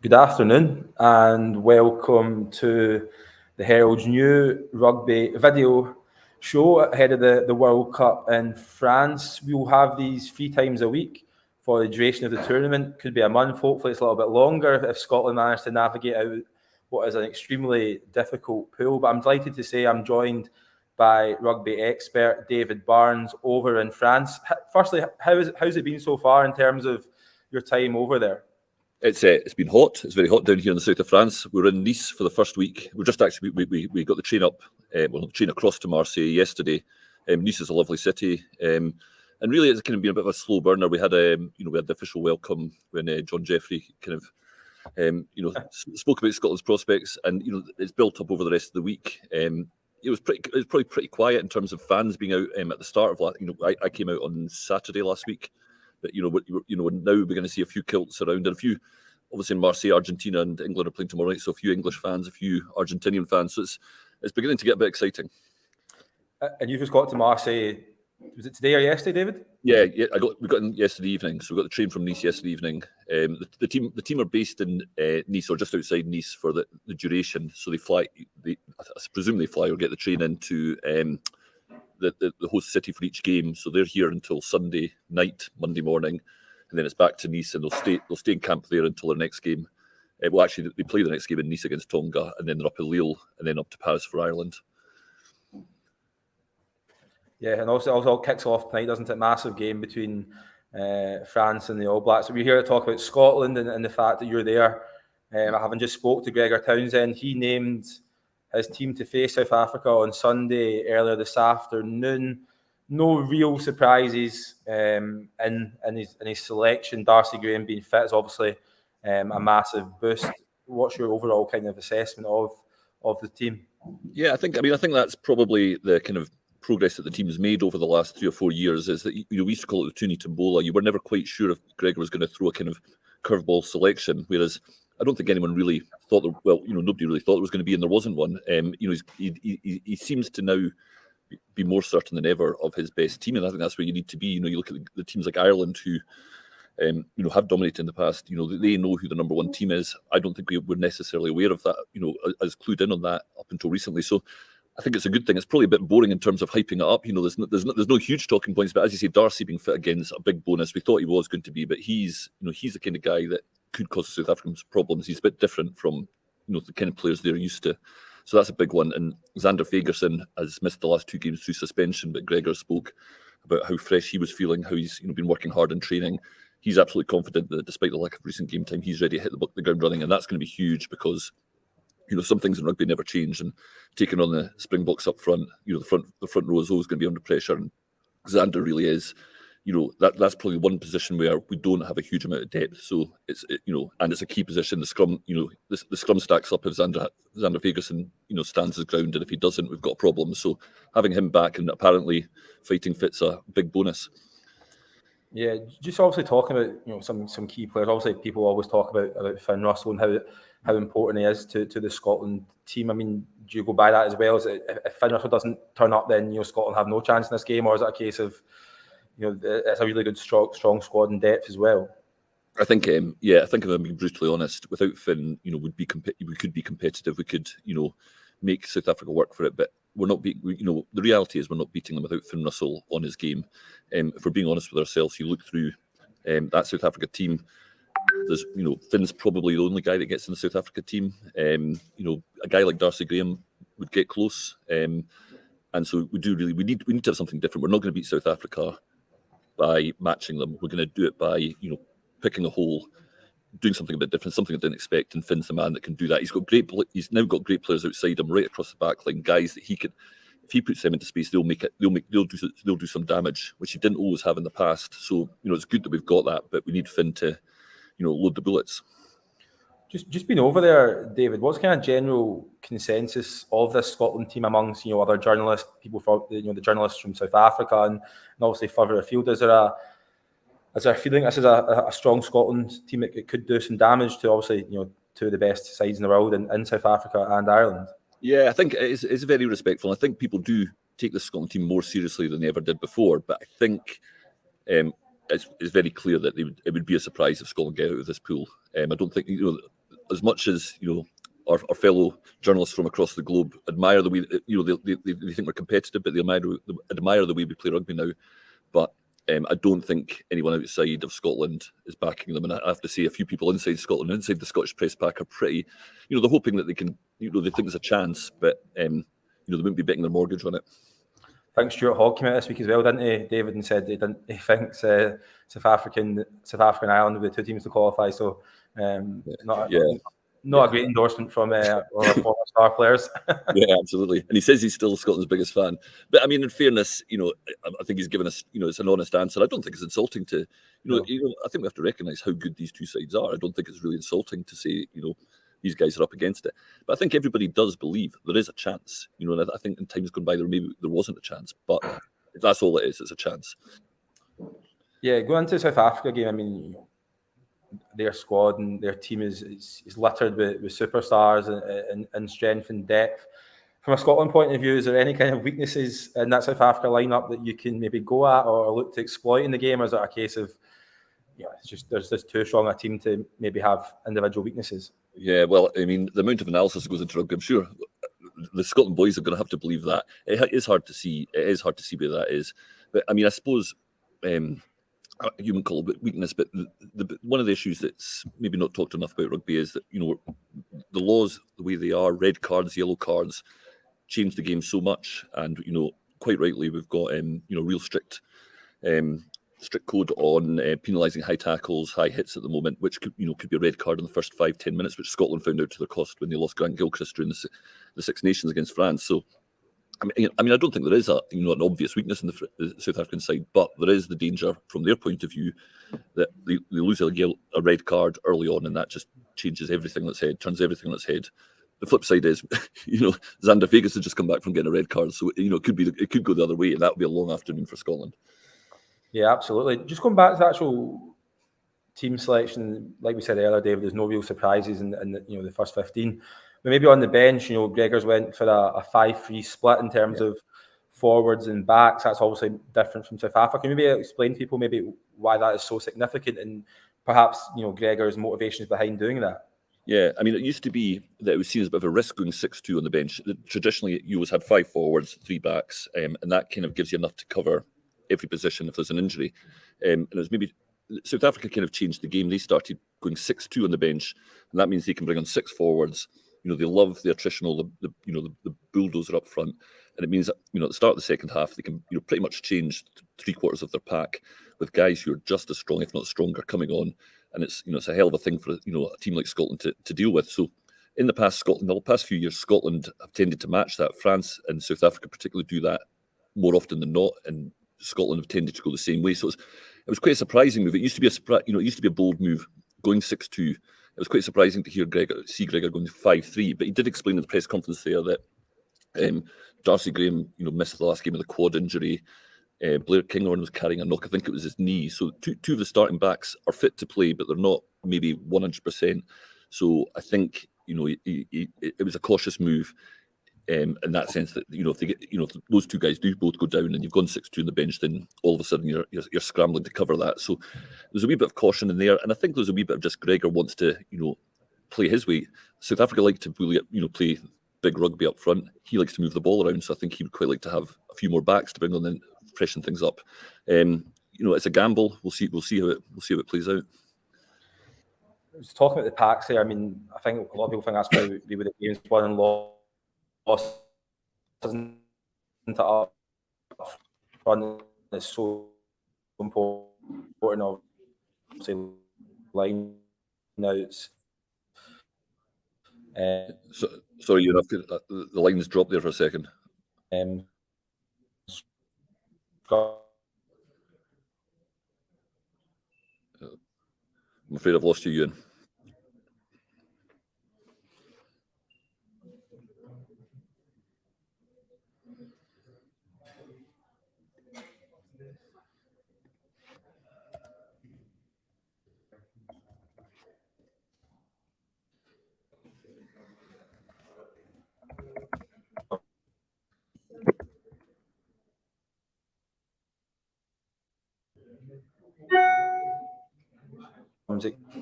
Good afternoon and welcome to the Herald's new rugby video show ahead of the World Cup in France. We will have these 3 times a week for the duration of the tournament. Could be a month, hopefully it's a little bit longer if Scotland manage to navigate out what is an extremely difficult pool. But I'm delighted to say I'm joined by rugby expert David Barnes over in France. Firstly, how's it been so far in terms of your time over there? It's been hot. It's very hot down here in the south of France. We're in Nice for the first week. We're just actually we got the train up, the train across to Marseille yesterday. Nice is a lovely city, and really it's kind of been a bit of a slow burner. We had we had the official welcome when John Jeffrey kind of spoke about Scotland's prospects, and it's built up over the rest of the week. It was probably pretty quiet in terms of fans being out at the start of I came out on Saturday last week. But now we're going to see a few kilts around, and a few, obviously in Marseille, Argentina and England are playing tomorrow night, so a few English fans, a few Argentinian fans. So it's beginning to get a bit exciting. And you've just got to Marseille. Was it today or yesterday, David? Yeah. We got in yesterday evening. So we got the train from Nice yesterday evening. The team are based in Nice or just outside Nice for the duration. So they fly. I presume they fly or get the train into the host city for each game, so they're here until Sunday night, Monday morning, and then it's back to Nice, and they'll stay in camp there until their next game. Well, actually, they play the next game in Nice against Tonga, and then they're up in Lille, and then up to Paris for Ireland. Yeah, and also kicks off tonight, doesn't it? Massive game between France and the All Blacks. So we're here to talk about Scotland and the fact that you're there. Having just spoke to Gregor Townsend, he named his team to face South Africa on Sunday earlier this afternoon. No real surprises in his selection. Darcy Graham being fit is obviously a massive boost. What's your overall kind of assessment of the team? Yeah, I think that's probably the kind of progress that the team's made over the last 3 or 4 years. Is that we used to call it the Tuni Tombola. You were never quite sure if Gregor was going to throw a kind of curveball selection, whereas I don't think anyone really thought nobody really thought there was going to be, and there wasn't one. He seems to now be more certain than ever of his best team, and I think that's where you need to be. You look at the teams like Ireland who, have dominated in the past. They know who the number one team is. I don't think we were necessarily aware of that. As clued in on that up until recently. So I think it's a good thing. It's probably a bit boring in terms of hyping it up. There's no huge talking points, but as you say, Darcy being fit again is a big bonus. We thought he was going to be, but he's the kind of guy that could cause the South Africans problems. He's a bit different from the kind of players they're used to, so that's a big one. And Xander Fagerson has missed the last 2 games through suspension, but Gregor spoke about how fresh he was feeling, how he's been working hard in training. He's absolutely confident that despite the lack of recent game time, he's ready to hit the ground running, and that's going to be huge because some things in rugby never change, and taking on the Springboks up front, the front row is always going to be under pressure, and Xander really is. That's probably one position where we don't have a huge amount of depth. So and it's a key position. The scrum, the scrum stacks up if Xander Fagerson, stands his ground, and if he doesn't, we've got a problem. So having him back and apparently fighting fit's a big bonus. Yeah, just obviously talking about some key players. Obviously, people always talk about Finn Russell and how important he is to the Scotland team. I mean, do you go by that as well? Is it, if Finn Russell doesn't turn up, then Scotland have no chance in this game, or is it a case of it's a really good, strong squad in depth as well? I think, I think if I'm being brutally honest, without Finn, we could be competitive. We could, make South Africa work for it, but we're not beating. The reality is we're not beating them without Finn Russell on his game. If we're being honest with ourselves, you look through that South Africa team. There's, Finn's probably the only guy that gets in the South Africa team. A guy like Darcy Graham would get close, and so we need to have something different. We're not going to beat South Africa by matching them. We're going to do it by picking a hole, doing something a bit different, something I didn't expect, and Finn's the man that can do that. He's now got great players outside him, right across the back line, guys that he can, if he puts them into space, they'll do some damage, which he didn't always have in the past. So it's good that we've got that, but we need Finn to load the bullets. Just been over there, David. What's kind of general consensus of this Scotland team amongst other journalists, people from the journalists from South Africa and obviously further afield? Is there a feeling this is a strong Scotland team that could do some damage to obviously two of the best sides in the world in South Africa and Ireland? Yeah, I think it's very respectful. I think people do take the Scotland team more seriously than they ever did before. But I think it's very clear that it would be a surprise if Scotland get out of this pool. I don't think as much as our fellow journalists from across the globe admire the way they think we're competitive, but they admire the way we play rugby now. But I don't think anyone outside of Scotland is backing them, and I have to say, a few people inside Scotland, inside the Scottish press pack, are pretty, they're hoping that they can, they think there's a chance, but they wouldn't be betting their mortgage on it. I think Stuart Hogg came out this week as well, didn't he, David, and said he thinks South Africa and Ireland will be the two teams to qualify. So not a great endorsement from one of our former star players. Yeah, absolutely. And he says he's still Scotland's biggest fan. But I mean, in fairness, I think he's given us, it's an honest answer. I don't think it's insulting to, I think we have to recognise how good these two sides are. I don't think it's really insulting to say, these guys are up against it. But I think everybody does believe there is a chance. And I think in times gone by there wasn't a chance, but that's all it is. It's a chance. Yeah, going into the South Africa game, I mean, their squad and their team is littered with superstars and strength and depth. From a Scotland point of view, is there any kind of weaknesses in that South Africa lineup that you can maybe go at or look to exploit in the game, or is it a case of it's just there's just too strong a team to maybe have individual weaknesses? Yeah, well, I mean, the amount of analysis that goes into rugby, I'm sure the Scotland boys are going to have to believe that. It is hard to see. It is hard to see where that is. But I mean, I suppose you would call it weakness, but one of the issues that's maybe not talked enough about rugby is that the laws, the way they are, red cards, yellow cards, change the game so much, and quite rightly we've got real strict code on penalising high tackles, high hits at the moment, which could be a red card in the first 5-10 minutes, which Scotland found out to their cost when they lost Grant Gilchrist during the Six Nations against France. So I mean, I don't think there is an obvious weakness in the South African side, but there is the danger from their point of view that they lose a red card early on, and that just changes everything on its head, turns everything on its head. The flip side is, Xander Vegas has just come back from getting a red card, so it could go the other way, and that would be a long afternoon for Scotland. Yeah, absolutely. Just going back to the actual team selection, like we said earlier, David, there's no real surprises in the first 15. But maybe on the bench, Gregor's went for a 5-3 split in terms of forwards and backs. That's obviously different from South Africa. Maybe explain to people maybe why that is so significant, and perhaps Gregor's motivations behind doing that. Yeah, I mean, it used to be that it was seen as a bit of a risk going 6-2 on the bench. Traditionally, you always had 5 forwards, 3 backs, and that kind of gives you enough to cover every position if there's an injury. And it was maybe South Africa kind of changed the game. They started going 6-2 on the bench, and that means they can bring on 6 forwards. They love the attritional, the bulldozer up front, and it means that at the start of the second half they can pretty much change 3/4 of their pack with guys who are just as strong, if not stronger, coming on, and it's a hell of a thing for a team like Scotland to deal with. So in the past few years, Scotland have tended to match that. France and South Africa particularly do that more often than not, and Scotland have tended to go the same way. So it was quite a surprising move. It used to be a bold move going 6-2. It was quite surprising to see Gregor going 5-3, but he did explain in the press conference there that Darcy Graham, missed the last game with a quad injury. Blair Kinghorn was carrying a knock. I think it was his knee. So two of the starting backs are fit to play, but they're not maybe 100%. So I think it was a cautious move. In that sense that if they get if those two guys do both go down and you've gone 6-2 on the bench, then all of a sudden you're scrambling to cover that. So there's a wee bit of caution in there, and I think there's a wee bit of just Gregor wants to play his way. South Africa like to really play big rugby up front. He likes to move the ball around, so I think he would quite like to have a few more backs to bring on and freshen things up. It's a gamble. We'll see how it plays out. I was talking about the packs here. I mean, I think a lot of people think that's going to be with the games won and lost. Isn't it up front is so important, obviously line outs. Sorry, the lines dropped there for a second. I'm afraid I've lost you, Euan.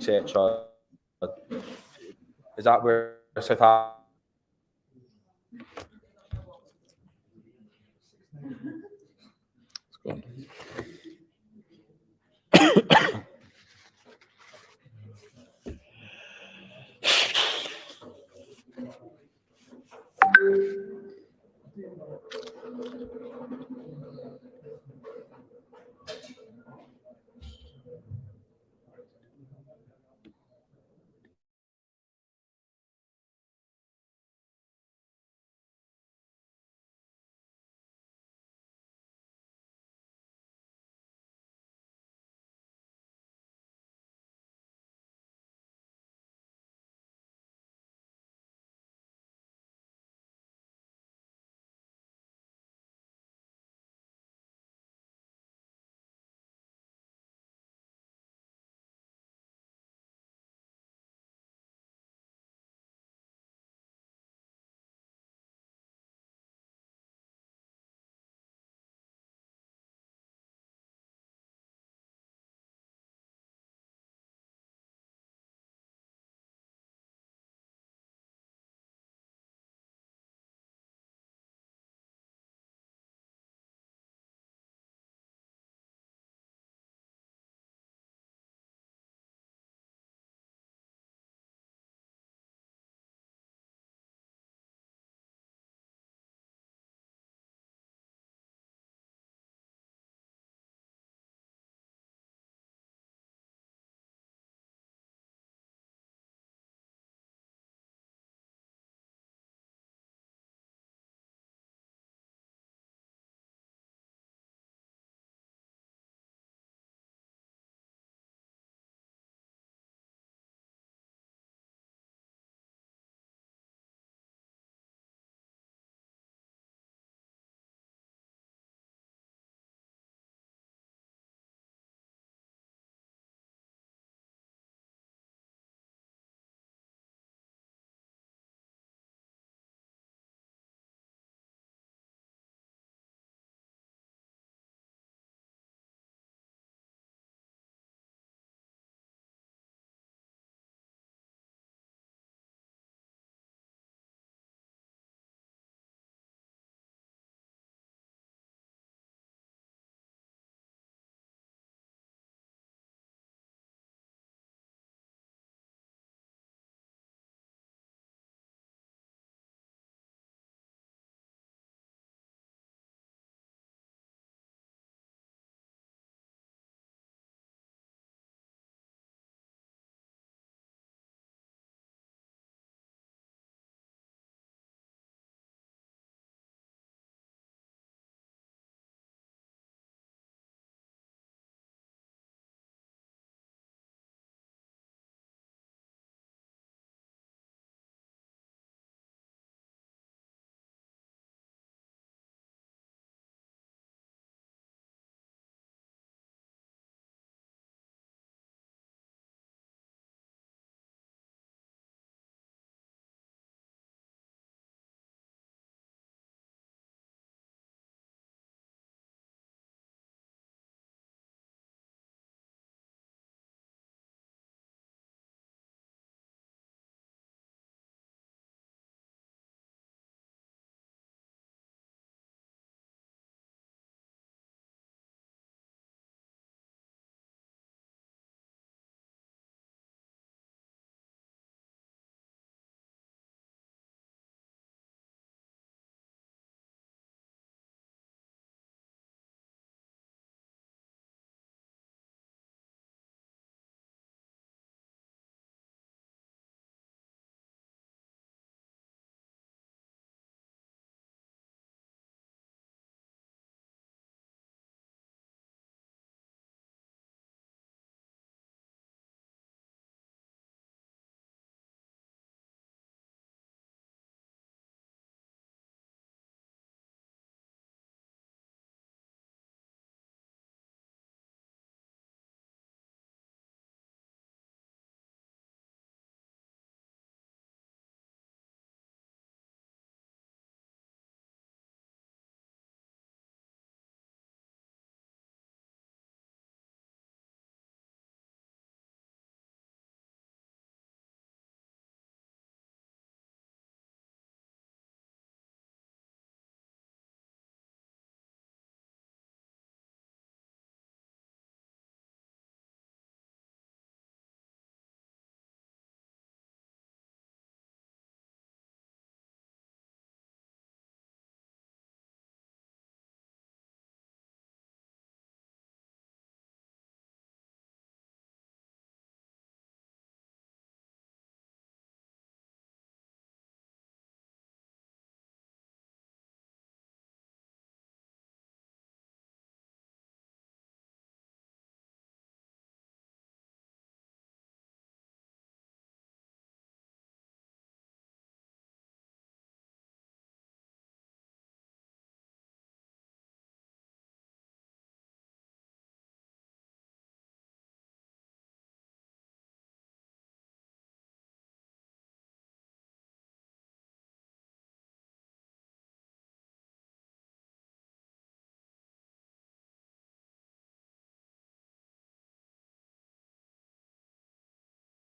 etc. Is that where South Africa? It's gone.